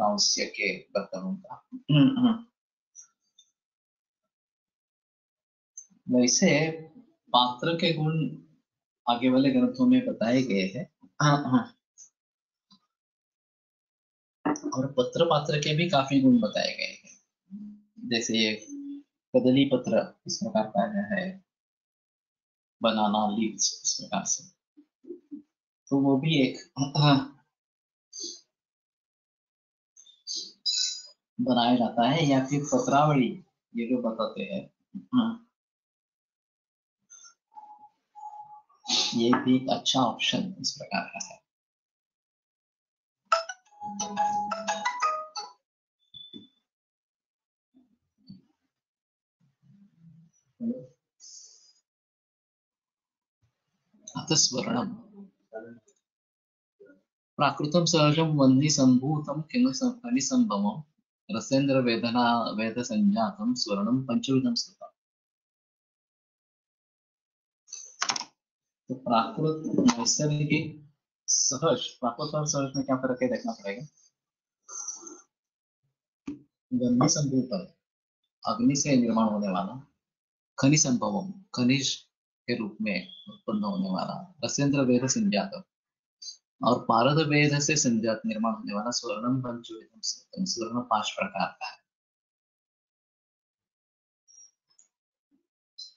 Speaker 2: कांस्य के बर्तनों का। वैसे पात्र के गुण आगे वाले ग्रंथों में बताए गए हैं। और पत्र पात्र के भी काफी गुण बताए गए हैं, जैसे ये कदली पत्र इस प्रकार का है, बनाना लीव्स इस प्रकार से, तो वो भी एक बनाया जाता है। या फिर पत्रावली ये जो बताते हैं, ये भी एक अच्छा ऑप्शन इस प्रकार का है। अतः स्वर्णम प्राकृतम सहजम वह्नि संभूतम खनि संभवम रसेंद्र वेदना वेद संजातम स्वर्णम पंचविधम स्थितम। तो प्राकृत नैसर्गिक सहज, प्राकृत और सहज में क्या फर्क है देखना पड़ेगा। वह्नि संभूतम अग्नि से निर्माण होने वाला, खनि संभवम खनिज के रूप में उत्पन्न होने वाला, रसेंद्र वेद संजातम और पारद वेद से संजात निर्माण होने वाला, स्वर्णम पंचविधम स्थितम स्वर्ण 5 प्रकार का है।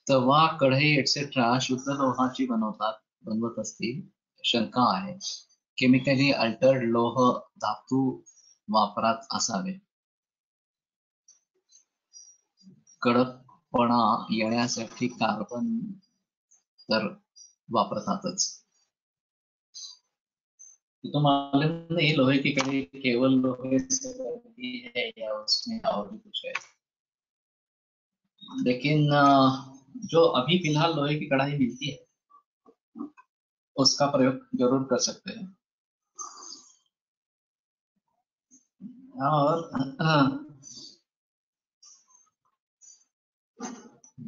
Speaker 2: तवा कढई एटसेट्रा शुद्ध लोहाची बनवत असतील शंका आहे। केमिकली अल्टर्ड लोह धातू वापरात असावे, कडकपणा येण्यासाठी कार्बन तर वापरतातच। तो मालूम नहीं लोहे की कढ़ाई केवल लोहे से बनती है या उसमें और भी कुछ है, लेकिन जो अभी फिलहाल लोहे की कढ़ाई मिलती है उसका प्रयोग जरूर कर सकते हैं। और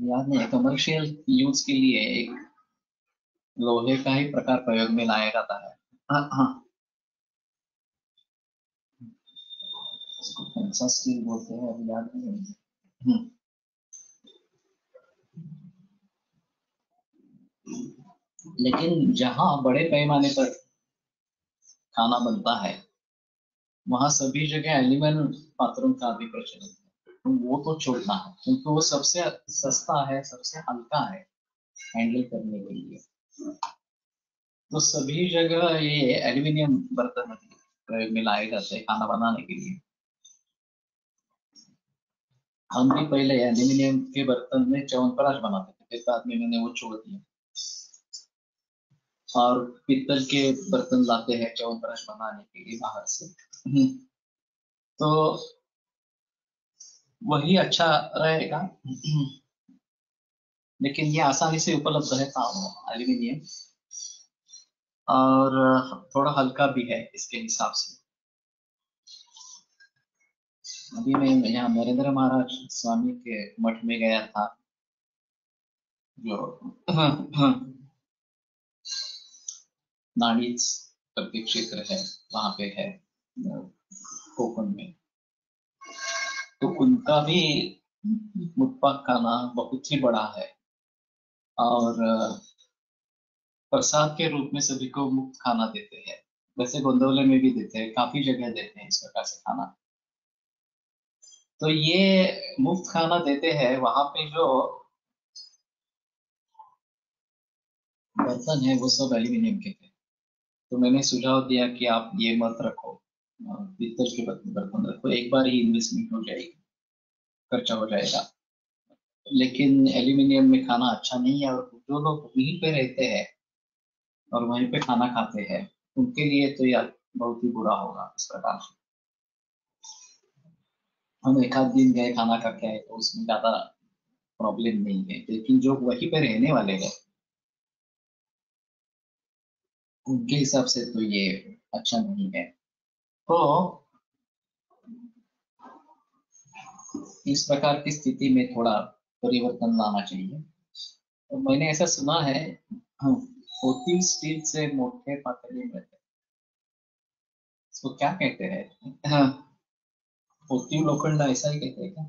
Speaker 2: याद नहीं, कमर्शियल यूज के लिए एक लोहे का ही प्रकार प्रयोग में लाया जाता है। हाँ, इसको कौन सा स्टील बोलते हैं अभी याद नहीं। लेकिन जहां बड़े पैमाने पर खाना बनता है वहां सभी जगह एल्यूमिनियम पात्रों का भी प्रचलन है, तो वो तो छोड़ना है क्योंकि वो सबसे सस्ता है, सबसे हल्का है हैंडल करने के लिए। तो सभी जगह ये एल्यूमिनियम बर्तन प्रयोग में लाए जाते हैं खाना बनाने के लिए। हम भी पहले एल्यूमिनियम के बर्तन में च्यवनप्राश बनाते थे, फिर बाद में मैंने वो छोड़ दिया और पीतल के बर्तन लाते हैं च्यवनप्राश बनाने के लिए बाहर से। तो वही अच्छा रहेगा। लेकिन ये आसानी से उपलब्ध है एल्यूमिनियम, और थोड़ा हल्का भी है इसके हिसाब से। अभी मैं यहाँ नरेंद्र महाराज स्वामी के मठ में गया था, जो नाड़ीज करके क्षेत्र है वहां पे है कोकण में, तो उनका भी मुत्पाक खाना बहुत ही बड़ा है और प्रसाद के रूप में सभी को मुफ्त खाना देते हैं। वैसे गोंदवले में भी देते हैं, काफी जगह देते हैं इस प्रकार से खाना। तो ये मुफ्त खाना देते हैं, वहां पे जो बर्तन है वो सब एल्यूमिनियम के थे। तो मैंने सुझाव दिया कि आप ये मत रखो, पीतल के बर्तन रखो, एक बार ही इन्वेस्टमेंट हो जाएगी, खर्चा हो जाएगा। लेकिन एल्यूमिनियम में खाना अच्छा नहीं है, और जो लोग वहीं पे रहते हैं और वहीं पे खाना खाते हैं उनके लिए तो यार बहुत ही बुरा होगा इस प्रकार से। हम एक आध दिन गए खाना खा के आए तो उसमें ज्यादा प्रॉब्लम नहीं है, लेकिन जो वहीं पे रहने वाले हैं उनके हिसाब से तो ये अच्छा नहीं है। तो इस प्रकार की स्थिति में थोड़ा परिवर्तन लाना चाहिए। तो मैंने ऐसा सुना है, होती स्टील से मोटे पातले मिलते, इसको क्या कहते हैं? होती लोखंड ऐसा ही कहते हैं क्या?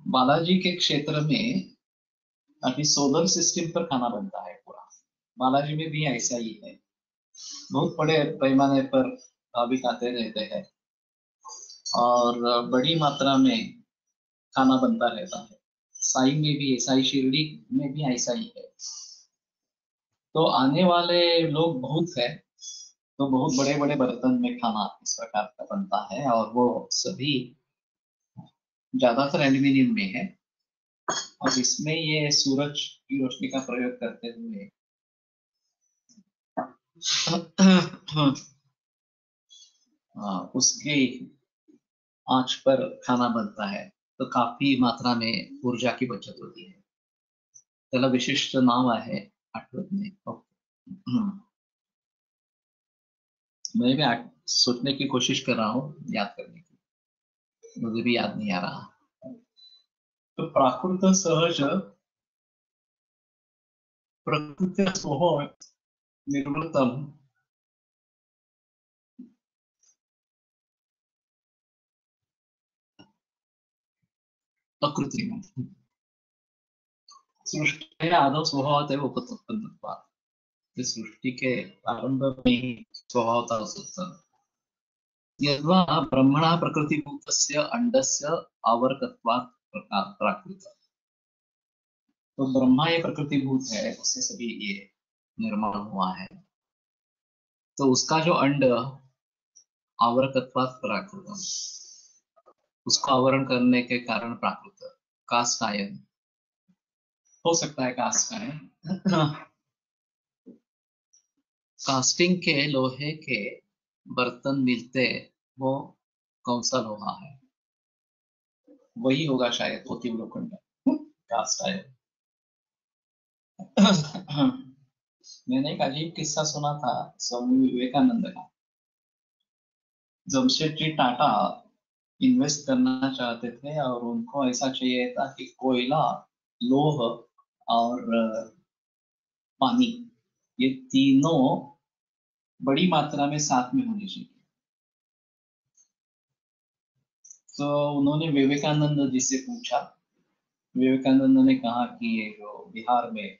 Speaker 2: बालाजी के क्षेत्र में अभी सोलर सिस्टम पर खाना बनता है पूरा, बालाजी में भी ऐसा ही है। बहुत बड़े पैमाने पर भाविक आते रहते हैं और बड़ी मात्रा में खाना बनता रहता है। साई में भी, साई शिरडी में भी ऐसा ही है। तो आने वाले लोग बहुत है, तो बहुत बड़े बड़े बर्तन में खाना इस प्रकार का बनता है और वो सभी ज्यादातर एल्यूमिनियम में है। और इसमें ये सूरज की रोशनी का प्रयोग करते हुए उसकी आंच पर खाना बनता है, तो काफी मात्रा में ऊर्जा की बचत होती है। त्याला विशिष्ट नाव आहे, आठवत नाही। मैं भी सोचने की कोशिश कर रहा हूँ, याद करने की, मुझे भी याद नहीं आ रहा। तो प्राकृत सहज प्रकृति स्वभाव निर्वृतम अकृत्रिम सृष्टि आदौ स्वभाव एव उपपन्नत्वात्। सृष्टि के प्रारंभ में ही स्वभाव था उसका। यद्वा ब्रह्मणा प्रकृतिभूतस्य अंडस्य आवर्तत्वात् प्राकृत। तो ब्रह्मा ये प्रकृतिभूत है, उससे सभी ये निर्माण हुआ है। तो उसका जो अंड आवर्तत्वात् प्राकृत, उसको आवरण करने के कारण प्राकृत, कास्ट आयन हो सकता है। कास्ट आयन कास्टिंग के लोहे के बर्तन मिलते, वो कौन सा लोहा है? वही होगा शायद मोती लोखंड, कास्ट आयरन। मैंने एक अजीब किस्सा सुना था स्वामी विवेकानंद का। जमशेदजी टाटा इन्वेस्ट करना चाहते थे और उनको ऐसा चाहिए था कि कोयला, लोह और पानी, ये तीनों बड़ी मात्रा में साथ में होने चाहिए। तो उन्होंने विवेकानंद जी से पूछा। विवेकानंद ने कहा कि ये जो बिहार में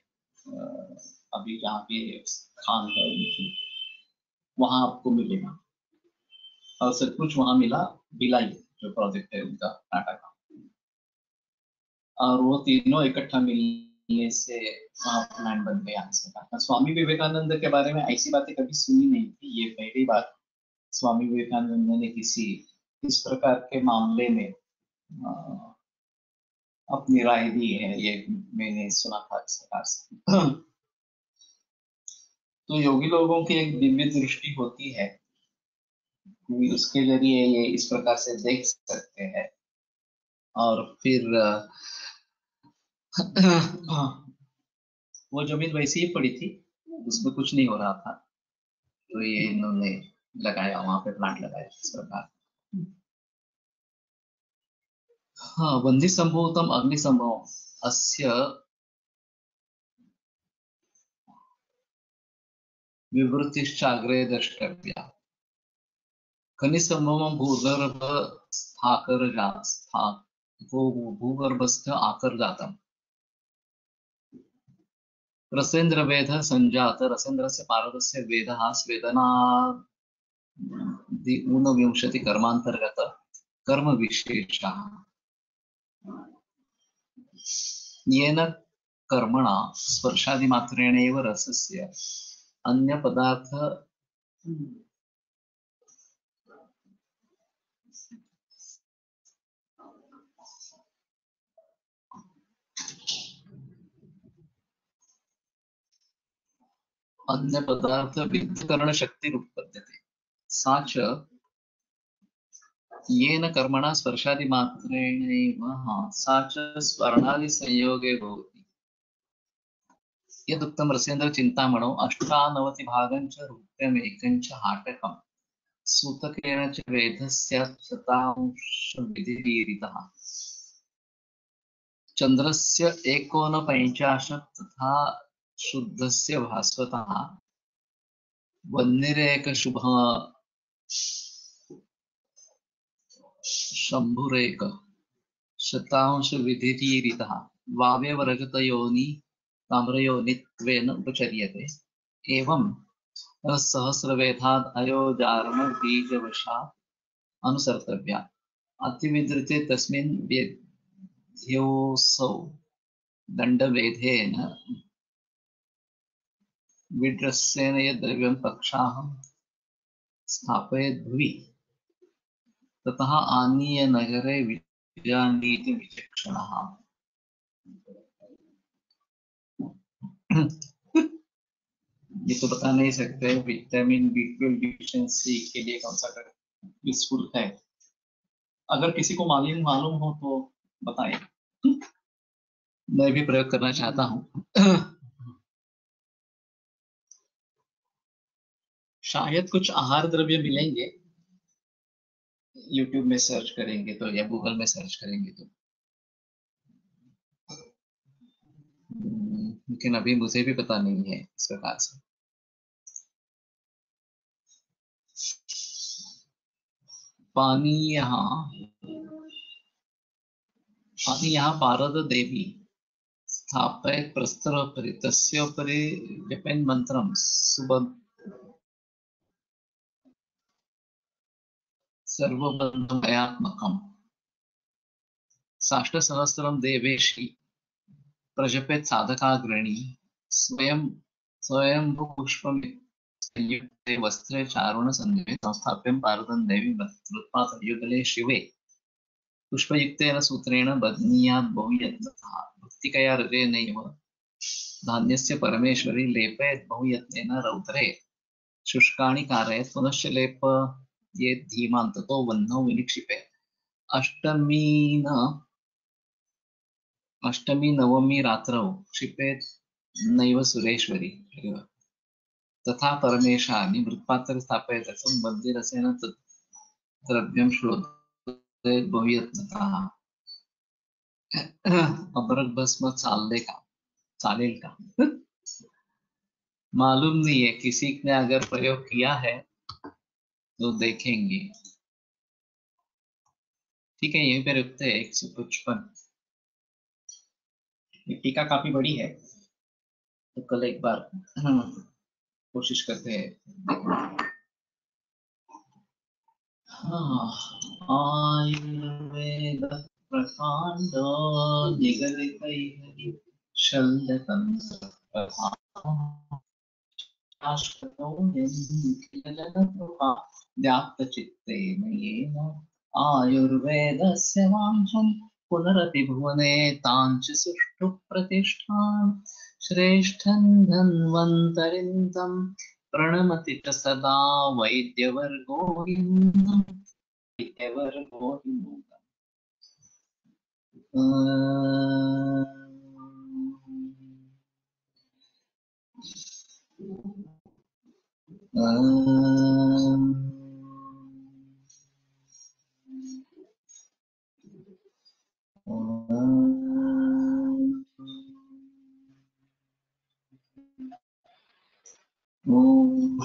Speaker 2: अभी जहाँ पे खान है उनकी, वहां आपको मिलेगा। और सचमुच वहां मिला। भिलाई जो प्रोजेक्ट है उनका, टाटा का, और वो तीनों इकट्ठा मिलने से वहां प्लान बन गया इसका। स्वामी विवेकानंद के बारे में ऐसी बातें कभी सुनी नहीं थी, ये पहली बार स्वामी विवेकानंद ने किसी इस प्रकार के मामले में अपनी राय दी है, ये मैंने सुना था इस प्रकार से। तो योगी लोगों की एक दिव्य दृष्टि होती है, उसके जरिए ये इस प्रकार से देख सकते हैं। और फिर वो जमीन वैसी ही पड़ी थी, उसमें कुछ नहीं हो रहा था, तो ये इन्होंने लगाया, वहां पे प्लांट लगाया इस प्रकार। हाँ, वन्दी संभूतम अग्निसंभव अस्य विवृतिश्चाग्रे द्रष्टव्या। खनिसंभवम भूगर्भ स्थाकर भूगर्भस्थ आकर जातम। रसेन्द्र वेद संजात रसेन्द्र से पारदस्य वेद स्वेदना ऊनविंशति कर्मांतर्गत कर्म विशेष येन कर्मणा स्पर्शादि मात्रेणैव रसस्य अन्य पदार्थ अन्य पदार्थ विद्धकरण शक्ति उत्पद्यते। सा च येन कर्मणा स्पर्शादि मात्रेणैव सा च स्वर्णादि संयोगे भवति। यदुक्तं रसेन्द्र चिन्तामणौ 98 भागं च रूप्यमेकं च हाटकं सूतकेन च वेदस्य शतांशविधिरीरितः। चन्द्रस्य 49 तथा शुद्धस्य भास्वतः वह्निरेक शंभुरेक शतांश विधिरीरितः वावयव रजतयोनि ताम्रयोनित्वेन उपचर्यते। एवं सहस्रवेधात् अयोजारण बीजवशात् अनुसर्तव्या अतिविद्रुते तस्मिन् वेद्योऽसौ दण्डभेदेन विड्रस्येन यद्द्रव्यं कक्षाहं स्थापयेत् भुवि ततः आनीय नगरे विजानीति विचक्षणः। ये तो बता नहीं सकते विटामिन B12 डिफिशियंसी के लिए कौन सा यूजफुल है। अगर किसी को मालूम हो तो बताएं, मैं भी प्रयोग करना चाहता हूँ। शायद कुछ आहार द्रव्य मिलेंगे, यूट्यूब में सर्च करेंगे तो या गूगल में सर्च करेंगे तो, लेकिन अभी मुझे भी पता नहीं है इस प्रकार से। पानी यहाँ पारद देवी स्थापयत् प्रस्तरोपरि तस्योपरि जपेन् मन्त्रं सर्वबन्धभयात्मकम् साष्टसहस्रं देवेशी प्रजपेत् साधकाग्रणी स्वयं पुष्पयुक्ते वस्त्रे चारुणसन्निभे संस्थाप्यं पारदं देवी मृत्पातयुगले शिवे पुष्पयुक्तेन सूत्रेण बध्नीयात् बहुयत्नतः भक्तिकया हृदयेनैव धान्यस्य परमेश्वरी लेपयेत् बहुयत्नेन रौद्रे शुष्काणि कारयेत् पुनश्च लेपयेत् धीमान् ततो वह्नौ विनिक्षिपेत् अष्टमी नवमी रात्रौ क्षिपेत् नैव सुरेश्वरी तथा परमेशानि मृत्पात्रे स्थापयेत् मन्दिरसेन तत् द्रव्यं श्लोकयेत् बहुयत्नतः। अबरक भस्म चालेल का मालूम नहीं है, किसी ने अगर प्रयोग किया है तो देखेंगे। ठीक है, यहीं पे रुकते हैं। 155 टीका काफी बड़ी है तो कल एक बार कोशिश करते हैं। आयुर्वेद प्रकांड निगदितैः शल्यतंत्र व्याप्तचित्ते मयेन आयुर्वेदस्य वाञ्छन् पुनरपि भुवने ताञ्च सुष्ठु प्रतिष्ठान् श्रेष्ठं धन्वन्तरिन्दं प्रणमति च सदा वैद्यवर्गो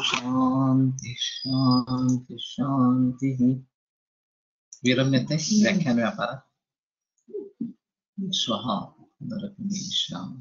Speaker 2: शांति शांति शांति। विरम्यते व्याख्यान व्यापार श्वः नरकमीशाम्।